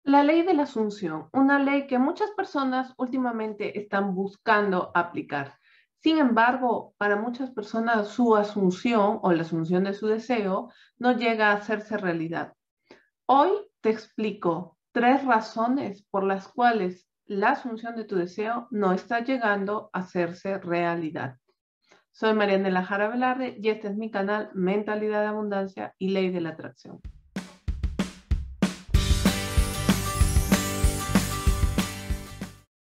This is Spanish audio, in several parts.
La ley de la asunción, una ley que muchas personas últimamente están buscando aplicar. Sin embargo, para muchas personas su asunción o la asunción de su deseo no llega a hacerse realidad. Hoy te explico 3 razones por las cuales la asunción de tu deseo no está llegando a hacerse realidad. Soy Marianela Jara Velarde y este es mi canal Mentalidad de Abundancia y Ley de la Atracción.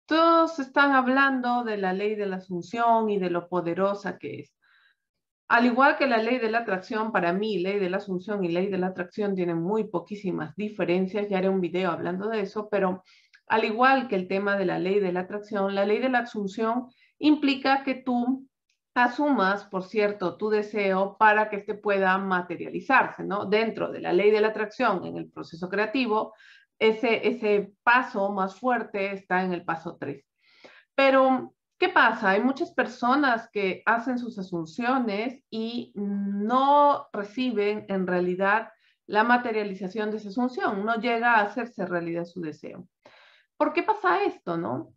Todos están hablando de la ley de la asunción y de lo poderosa que es. Al igual que la ley de la atracción, para mí, ley de la asunción y ley de la atracción tienen muy poquísimas diferencias. Ya haré un video hablando de eso, pero al igual que el tema de la ley de la atracción, la ley de la asunción implica que tú asumas, por cierto, tu deseo para que este pueda materializarse, ¿no? Dentro de la ley de la atracción, en el proceso creativo, ese paso más fuerte está en el paso 3. Pero, ¿qué pasa? Hay muchas personas que hacen sus asunciones y no reciben en realidad la materialización de esa asunción, no llega a hacerse realidad su deseo. ¿Por qué pasa esto, no?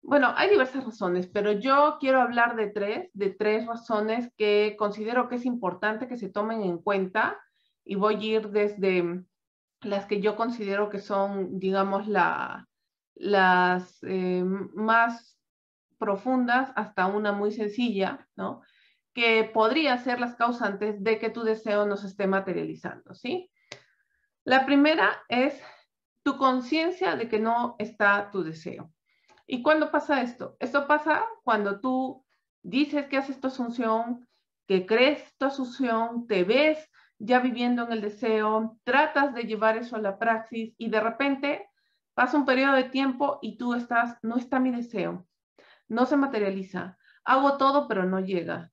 Bueno, hay diversas razones, pero yo quiero hablar de tres razones que considero que es importante que se tomen en cuenta y voy a ir desde las que yo considero que son, digamos, las más profundas hasta una muy sencilla, ¿no? Que podría ser las causantes de que tu deseo no se esté materializando, ¿sí? La primera es tu conciencia de que no está tu deseo. ¿Y cuándo pasa esto? Esto pasa cuando tú dices que haces tu asunción, que crees tu asunción, te ves ya viviendo en el deseo, tratas de llevar eso a la praxis y de repente pasa un periodo de tiempo y tú estás, no está mi deseo, no se materializa, hago todo pero no llega.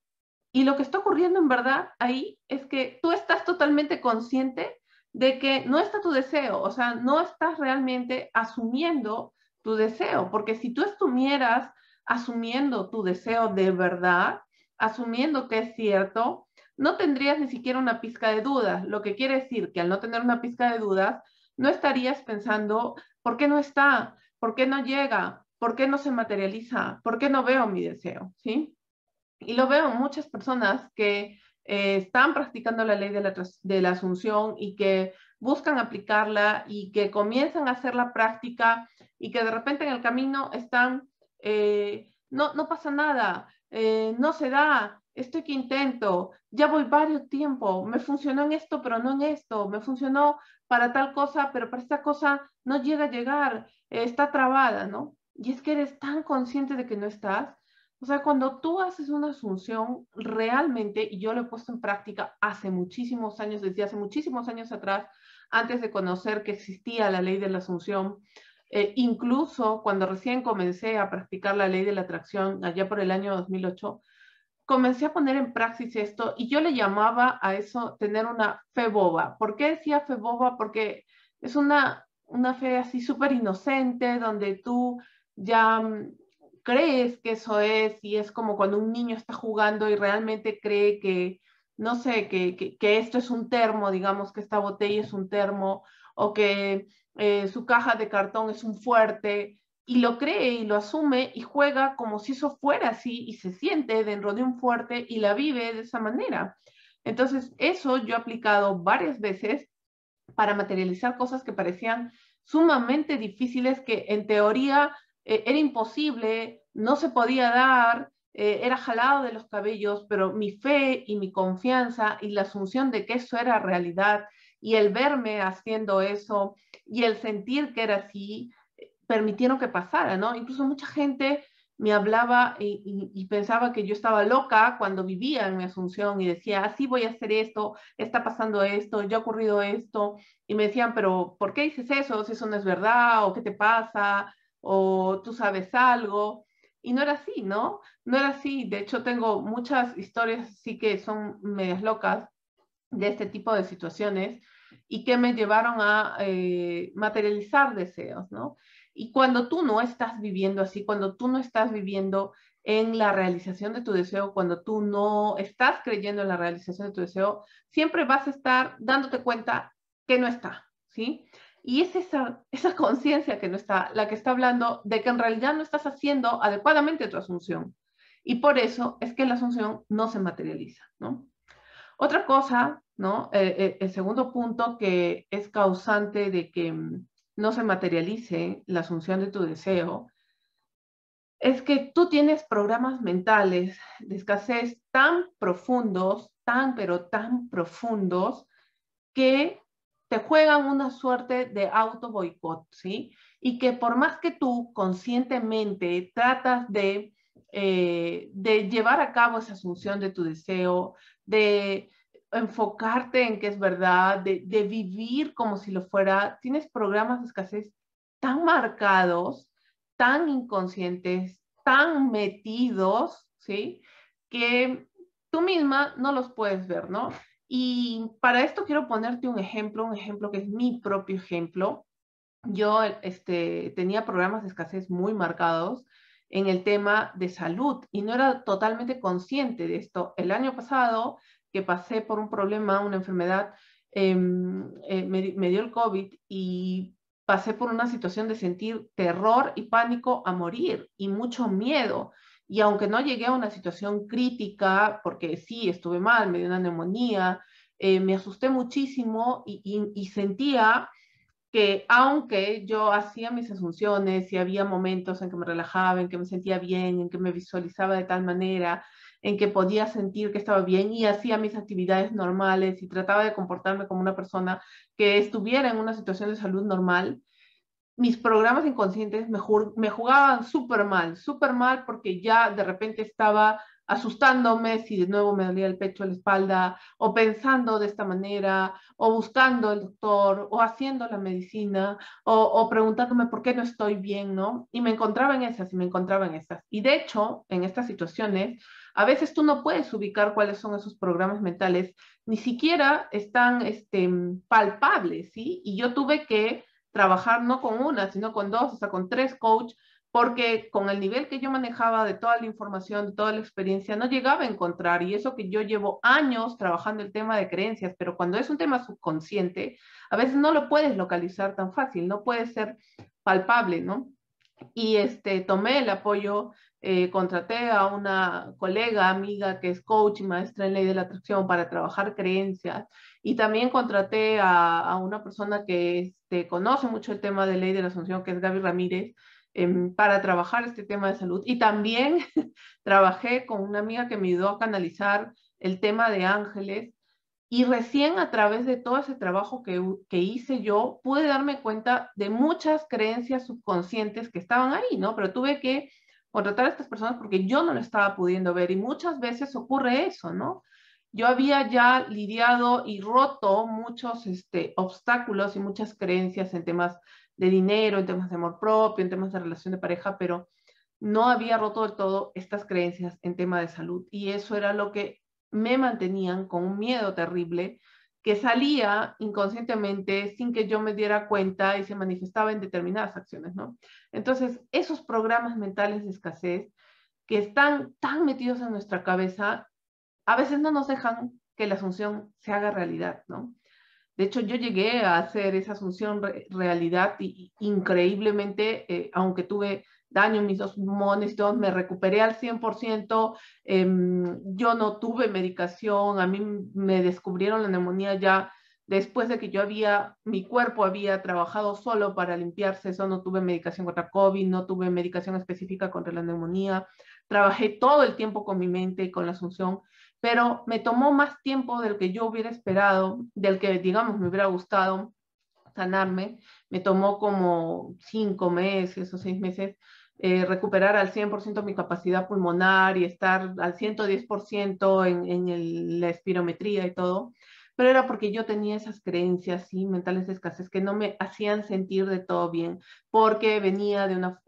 Y lo que está ocurriendo en verdad ahí es que tú estás totalmente consciente de que no está tu deseo, o sea, no estás realmente asumiendo tu deseo, porque si tú estuvieras asumiendo tu deseo de verdad, asumiendo que es cierto, no tendrías ni siquiera una pizca de dudas, lo que quiere decir que al no tener una pizca de dudas, no estarías pensando, ¿por qué no está? ¿Por qué no llega? ¿Por qué no se materializa? ¿Por qué no veo mi deseo? ¿Sí? Y lo veo en muchas personas que están practicando la ley de la asunción y que buscan aplicarla y que comienzan a hacer la práctica y que de repente en el camino están, no pasa nada, no se da, estoy que intento, ya voy varios tiempos, me funcionó en esto, pero no en esto, me funcionó para tal cosa, pero para esta cosa no llega a llegar, está trabada, ¿no? Y es que eres tan consciente de que no estás. O sea, cuando tú haces una asunción, realmente, y yo lo he puesto en práctica hace muchísimos años, desde hace muchísimos años atrás, antes de conocer que existía la ley de la asunción, incluso cuando recién comencé a practicar la ley de la atracción, allá por el año 2008, comencé a poner en praxis esto y yo le llamaba a eso tener una fe boba. ¿Por qué decía fe boba? Porque es una fe así súper inocente, donde tú ya crees que eso es, y es como cuando un niño está jugando y realmente cree que, no sé, que esto es un termo, digamos que esta botella es un termo, o que su caja de cartón es un fuerte, y lo cree y lo asume y juega como si eso fuera así y se siente dentro de un fuerte y la vive de esa manera. Entonces, eso yo he aplicado varias veces para materializar cosas que parecían sumamente difíciles, que en teoría era imposible, no se podía dar, era jalado de los cabellos, pero mi fe y mi confianza y la asunción de que eso era realidad y el verme haciendo eso y el sentir que era así, permitieron que pasara, ¿no? Incluso mucha gente me hablaba y pensaba que yo estaba loca cuando vivía en mi asunción y decía, así voy a hacer esto, está pasando esto, ya ha ocurrido esto, y me decían, pero ¿por qué dices eso? Si eso no es verdad, o qué te pasa, o tú sabes algo. Y no era así, ¿no? No era así. De hecho, tengo muchas historias así que son medias locas de este tipo de situaciones y que me llevaron a materializar deseos, ¿no? Y cuando tú no estás viviendo así, cuando tú no estás viviendo en la realización de tu deseo, cuando tú no estás creyendo en la realización de tu deseo, siempre vas a estar dándote cuenta que no está, ¿sí? Y es esa conciencia que no está, la que está hablando de que en realidad no estás haciendo adecuadamente tu asunción. Y por eso es que la asunción no se materializa, ¿no? Otra cosa, ¿no? El segundo punto que es causante de que no se materialice la asunción de tu deseo es que tú tienes programas mentales de escasez tan profundos, pero tan profundos, que te juegan una suerte de auto boicot, ¿sí? Y que por más que tú conscientemente tratas de llevar a cabo esa asunción de tu deseo, de enfocarte en que es verdad, de vivir como si lo fuera, tienes programas de escasez tan marcados, tan inconscientes, tan metidos, ¿sí? Que tú misma no los puedes ver, ¿no? Y para esto quiero ponerte un ejemplo que es mi propio ejemplo. Yo tenía programas de escasez muy marcados en el tema de salud y no era totalmente consciente de esto. El año pasado, que pasé por un problema, una enfermedad, me dio el COVID y pasé por una situación de sentir terror y pánico a morir y mucho miedo. Y aunque no llegué a una situación crítica, porque sí, estuve mal, me dio una neumonía, me asusté muchísimo y sentía que aunque yo hacía mis asunciones y había momentos en que me relajaba, en que me sentía bien, en que me visualizaba de tal manera, en que podía sentir que estaba bien y hacía mis actividades normales y trataba de comportarme como una persona que estuviera en una situación de salud normal, mis programas inconscientes me jugaban súper mal porque ya de repente estaba asustándome si de nuevo me dolía el pecho, la espalda, o pensando de esta manera, o buscando el doctor, o haciendo la medicina, o preguntándome por qué no estoy bien, ¿no? Y me encontraba en esas, y me encontraba en esas. Y de hecho, en estas situaciones, a veces tú no puedes ubicar cuáles son esos programas mentales, ni siquiera están palpables, ¿sí? Y yo tuve que trabajar no con una, sino con dos, hasta con tres coaches, porque con el nivel que yo manejaba de toda la información, de toda la experiencia, no llegaba a encontrar, y eso que yo llevo años trabajando el tema de creencias, pero cuando es un tema subconsciente, a veces no lo puedes localizar tan fácil, no puede ser palpable, ¿no? Y tomé el apoyo, contraté a una colega, amiga que es coach y maestra en ley de la atracción para trabajar creencias, y también contraté a una persona que conoce mucho el tema de ley de la asunción, que es Gaby Ramírez, para trabajar este tema de salud. Y también trabajé con una amiga que me ayudó a canalizar el tema de ángeles, y recién a través de todo ese trabajo que hice yo, pude darme cuenta de muchas creencias subconscientes que estaban ahí, ¿no? Pero tuve que contratar a estas personas porque yo no lo estaba pudiendo ver, y muchas veces ocurre eso, ¿no? Yo había ya lidiado y roto muchos obstáculos y muchas creencias en temas de dinero, en temas de amor propio, en temas de relación de pareja, pero no había roto del todo estas creencias en tema de salud. Y eso era lo que me mantenían con un miedo terrible que salía inconscientemente sin que yo me diera cuenta y se manifestaba en determinadas acciones, ¿no? Entonces, esos programas mentales de escasez que están tan metidos en nuestra cabeza, a veces no nos dejan que la asunción se haga realidad, ¿no? De hecho, yo llegué a hacer esa asunción realidad y increíblemente, aunque tuve daño en mis dos pulmones y todo, me recuperé al 100%. Yo no tuve medicación, a mí me descubrieron la neumonía ya después de que mi cuerpo había trabajado solo para limpiarse. Eso, no tuve medicación contra COVID, no tuve medicación específica contra la neumonía. Trabajé todo el tiempo con mi mente y con la asunción, pero me tomó más tiempo del que yo hubiera esperado, del que, digamos, me hubiera gustado sanarme. Me tomó como 5 meses o 6 meses recuperar al 100% mi capacidad pulmonar y estar al 110% en la espirometría y todo. Pero era porque yo tenía esas creencias, ¿sí?, mentales de escasez que no me hacían sentir de todo bien, porque venía de una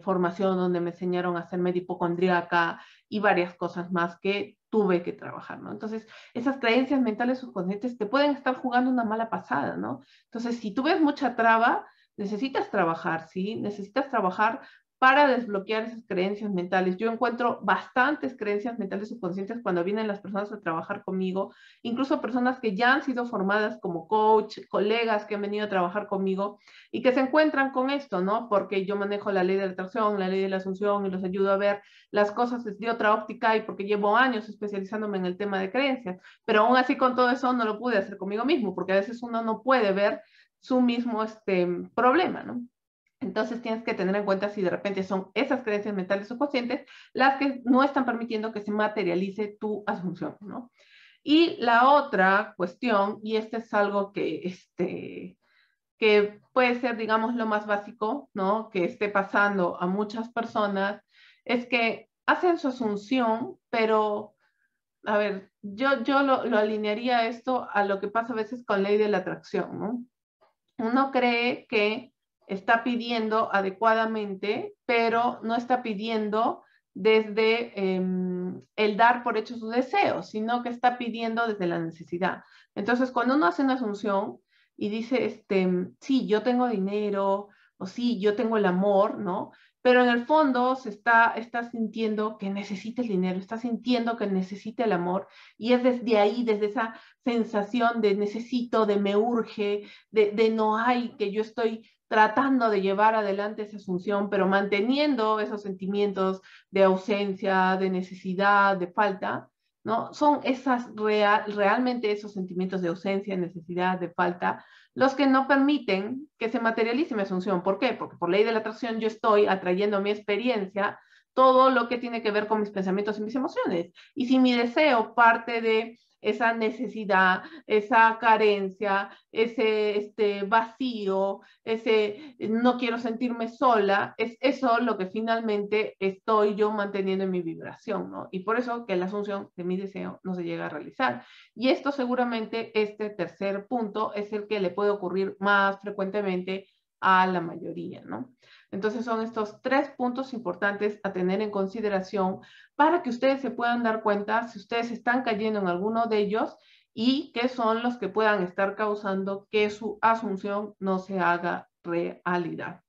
formación donde me enseñaron a ser medio hipocondríaca y varias cosas más que tuve que trabajar, ¿no? Entonces, esas creencias mentales subconscientes te pueden estar jugando una mala pasada, ¿no? Entonces, si tú ves mucha traba, necesitas trabajar, ¿sí? Necesitas trabajar para desbloquear esas creencias mentales. Yo encuentro bastantes creencias mentales subconscientes cuando vienen las personas a trabajar conmigo, incluso personas que ya han sido formadas como coach, colegas que han venido a trabajar conmigo y que se encuentran con esto, ¿no? Porque yo manejo la ley de la atracción, la ley de la asunción y los ayudo a ver las cosas desde otra óptica y porque llevo años especializándome en el tema de creencias. Pero aún así con todo eso no lo pude hacer conmigo mismo, porque a veces uno no puede ver su mismo problema, ¿no? Entonces tienes que tener en cuenta si de repente son esas creencias mentales subconscientes las que no están permitiendo que se materialice tu asunción, ¿no? Y la otra cuestión, y este es algo que puede ser, digamos, lo más básico, ¿no? Que esté pasando a muchas personas, es que hacen su asunción, pero, a ver, yo lo alinearía esto a lo que pasa a veces con ley de la atracción, ¿no? Uno cree que está pidiendo adecuadamente, pero no está pidiendo desde el dar por hecho sus deseos, sino que está pidiendo desde la necesidad. Entonces, cuando uno hace una asunción y dice, sí, yo tengo dinero, o sí, yo tengo el amor, ¿no? Pero en el fondo está sintiendo que necesita el dinero, está sintiendo que necesita el amor, y es desde ahí, desde esa sensación de necesito, de me urge, de no hay, que yo estoy tratando de llevar adelante esa asunción, pero manteniendo esos sentimientos de ausencia, de necesidad, de falta, ¿no? Son realmente esos sentimientos de ausencia, necesidad, de falta, los que no permiten que se materialice mi asunción. ¿Por qué? Porque por ley de la atracción yo estoy atrayendo a mi experiencia todo lo que tiene que ver con mis pensamientos y mis emociones. Y si mi deseo parte de esa necesidad, esa carencia, ese vacío, ese no quiero sentirme sola, es eso lo que finalmente estoy yo manteniendo en mi vibración, ¿no? Y por eso que la asunción de mi deseo no se llega a realizar. Y esto seguramente, este tercer punto, es el que le puede ocurrir más frecuentemente a la mayoría, ¿no? Entonces son estos 3 puntos importantes a tener en consideración para que ustedes se puedan dar cuenta si ustedes están cayendo en alguno de ellos y qué son los que puedan estar causando que su asunción no se haga realidad.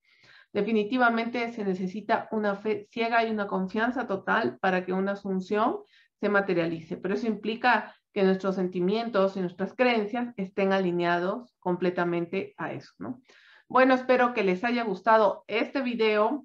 Definitivamente se necesita una fe ciega y una confianza total para que una asunción se materialice, pero eso implica que nuestros sentimientos y nuestras creencias estén alineados completamente a eso, ¿no? Bueno, espero que les haya gustado este video.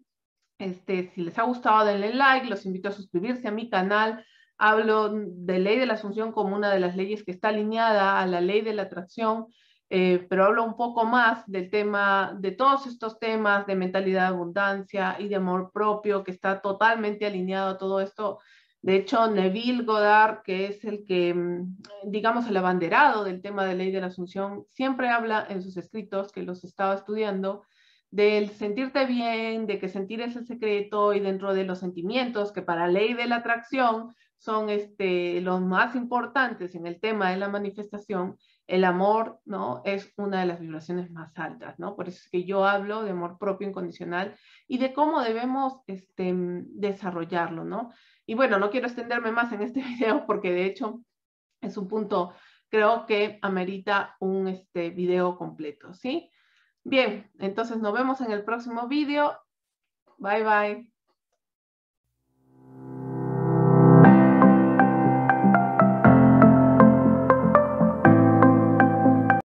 Si les ha gustado, denle like, los invito a suscribirse a mi canal. Hablo de ley de la asunción como una de las leyes que está alineada a la ley de la atracción, pero hablo un poco más del tema, de todos estos temas de mentalidad de abundancia y de amor propio, que está totalmente alineado a todo esto. De hecho, Neville Goddard, que es el que, digamos, el abanderado del tema de ley de la asunción, siempre habla en sus escritos, que los estaba estudiando, del sentirte bien, de que sentir es el secreto, y dentro de los sentimientos que para ley de la atracción son los más importantes en el tema de la manifestación, el amor, ¿no? Es una de las vibraciones más altas, ¿no? Por eso es que yo hablo de amor propio incondicional y de cómo debemos desarrollarlo, ¿no? Y bueno, no quiero extenderme más en este video porque de hecho es un punto, creo que amerita un video completo, ¿sí? Bien, entonces nos vemos en el próximo video. Bye, bye.